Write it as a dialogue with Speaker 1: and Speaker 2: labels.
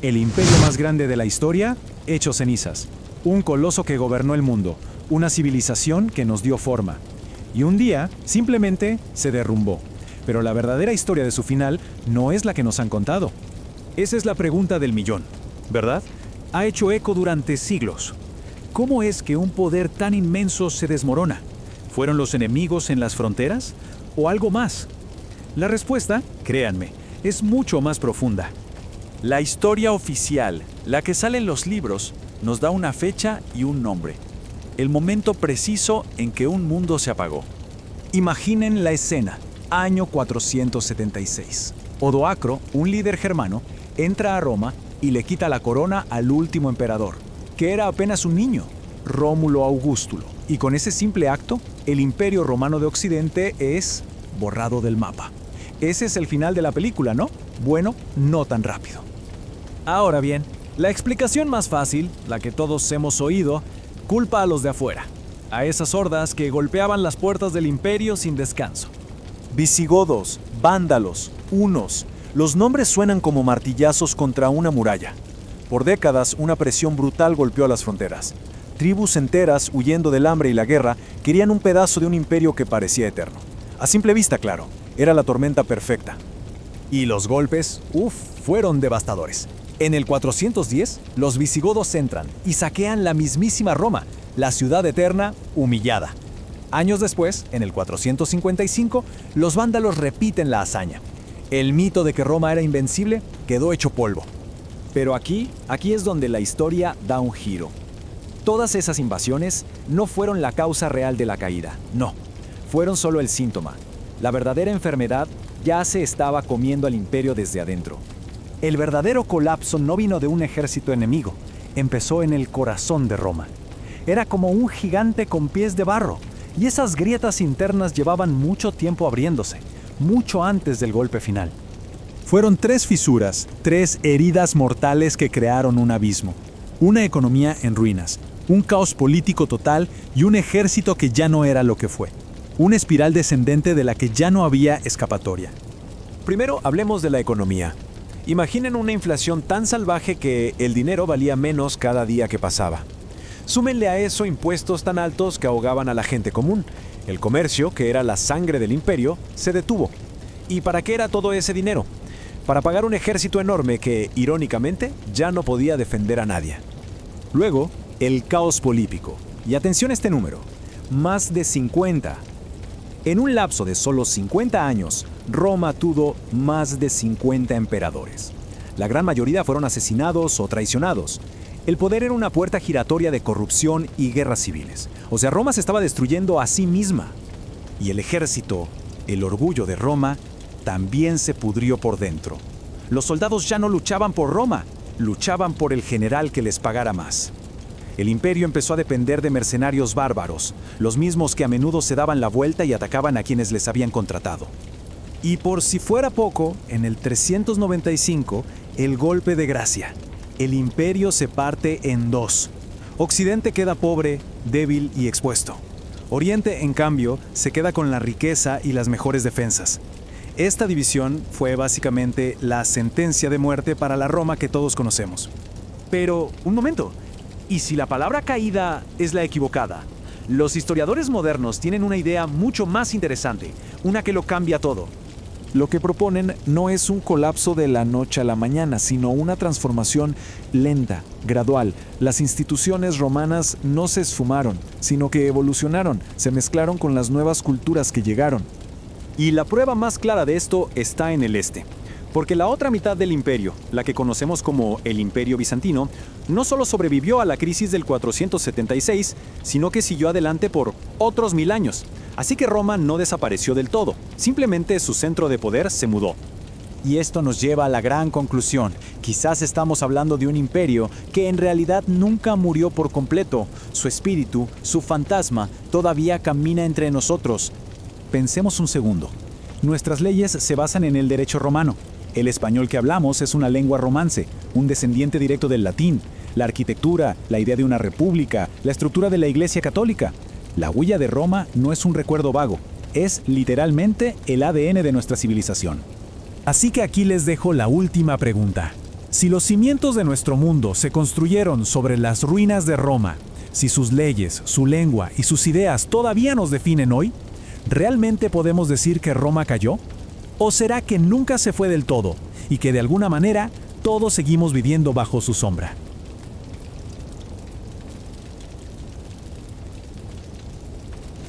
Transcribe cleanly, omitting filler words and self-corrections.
Speaker 1: El imperio más grande de la historia, hecho cenizas. Un coloso que gobernó el mundo, una civilización que nos dio forma. Y un día, simplemente, se derrumbó. Pero la verdadera historia de su final no es la que nos han contado.
Speaker 2: Esa es la pregunta del millón, ¿verdad? Ha hecho eco durante siglos. ¿Cómo es que un poder tan inmenso se desmorona? ¿Fueron los enemigos en las fronteras? ¿O algo más? La respuesta, créanme, es mucho más profunda. La historia oficial, la que sale en los libros, nos da una fecha y un nombre. El momento preciso en que un mundo se apagó.
Speaker 1: Imaginen la escena, año 476. Odoacro, un líder germano, entra a Roma y le quita la corona al último emperador, que era apenas un niño, Rómulo Augustulo. Y con ese simple acto, el Imperio Romano de Occidente es borrado del mapa. Ese es el final de la película, ¿no? Bueno, no tan rápido. Ahora bien, la explicación más fácil, la que todos hemos oído, culpa a los de afuera, a esas hordas que golpeaban las puertas del imperio sin descanso.
Speaker 2: Visigodos, vándalos, hunos, los nombres suenan como martillazos contra una muralla. Por décadas, una presión brutal golpeó a las fronteras. Tribus enteras, huyendo del hambre y la guerra, querían un pedazo de un imperio que parecía eterno. A simple vista, claro, era la tormenta perfecta.
Speaker 1: Y los golpes, fueron devastadores. En el 410, los visigodos entran y saquean la mismísima Roma, la ciudad eterna humillada. Años después, en el 455, los vándalos repiten la hazaña. El mito de que Roma era invencible quedó hecho polvo. Pero aquí es donde la historia da un giro. Todas esas invasiones no fueron la causa real de la caída, no. Fueron solo el síntoma. La verdadera enfermedad ya se estaba comiendo al imperio desde adentro. El verdadero colapso no vino de un ejército enemigo, empezó en el corazón de Roma. Era como un gigante con pies de barro, y esas grietas internas llevaban mucho tiempo abriéndose, mucho antes del golpe final. Fueron 3 fisuras, 3 heridas mortales que crearon un abismo. Una economía en ruinas, un caos político total y un ejército que ya no era lo que fue. Una espiral descendente de la que ya no había escapatoria.
Speaker 2: Primero, hablemos de la economía. Imaginen una inflación tan salvaje que el dinero valía menos cada día que pasaba. Súmenle a eso impuestos tan altos que ahogaban a la gente común. El comercio, que era la sangre del imperio, se detuvo. ¿Y para qué era todo ese dinero? Para pagar un ejército enorme que, irónicamente, ya no podía defender a nadie.
Speaker 1: Luego, el caos político. Y atención a este número, más de 50. En un lapso de solo 50 años, Roma tuvo más de 50 emperadores. La gran mayoría fueron asesinados o traicionados. El poder era una puerta giratoria de corrupción y guerras civiles. O sea, Roma se estaba destruyendo a sí misma. Y el ejército, el orgullo de Roma, también se pudrió por dentro. Los soldados ya no luchaban por Roma, luchaban por el general que les pagara más. El imperio empezó a depender de mercenarios bárbaros, los mismos que a menudo se daban la vuelta y atacaban a quienes les habían contratado. Y por si fuera poco, en el 395, el golpe de gracia. El imperio se parte en 2. Occidente queda pobre, débil y expuesto. Oriente, en cambio, se queda con la riqueza y las mejores defensas. Esta división fue básicamente la sentencia de muerte para la Roma que todos conocemos. Pero, un momento, ¿y si la palabra caída es la equivocada? Los historiadores modernos tienen una idea mucho más interesante, una que lo cambia todo. Lo que proponen no es un colapso de la noche a la mañana, sino una transformación lenta, gradual. Las instituciones romanas no se esfumaron, sino que evolucionaron, se mezclaron con las nuevas culturas que llegaron. Y la prueba más clara de esto está en el este. Porque la otra mitad del imperio, la que conocemos como el Imperio Bizantino, no solo sobrevivió a la crisis del 476, sino que siguió adelante por otros 1000 años. Así que Roma no desapareció del todo, simplemente su centro de poder se mudó. Y esto nos lleva a la gran conclusión. Quizás estamos hablando de un imperio que en realidad nunca murió por completo. Su espíritu, su fantasma, todavía camina entre nosotros. Pensemos un segundo. Nuestras leyes se basan en el derecho romano. El español que hablamos es una lengua romance, un descendiente directo del latín. La arquitectura, la idea de una república, la estructura de la Iglesia Católica. La huella de Roma no es un recuerdo vago, es literalmente el ADN de nuestra civilización. Así que aquí les dejo la última pregunta.
Speaker 2: Si los cimientos de nuestro mundo se construyeron sobre las ruinas de Roma, si sus leyes, su lengua y sus ideas todavía nos definen hoy, ¿realmente podemos decir que Roma cayó? ¿O será que nunca se fue del todo y que de alguna manera todos seguimos viviendo bajo su sombra?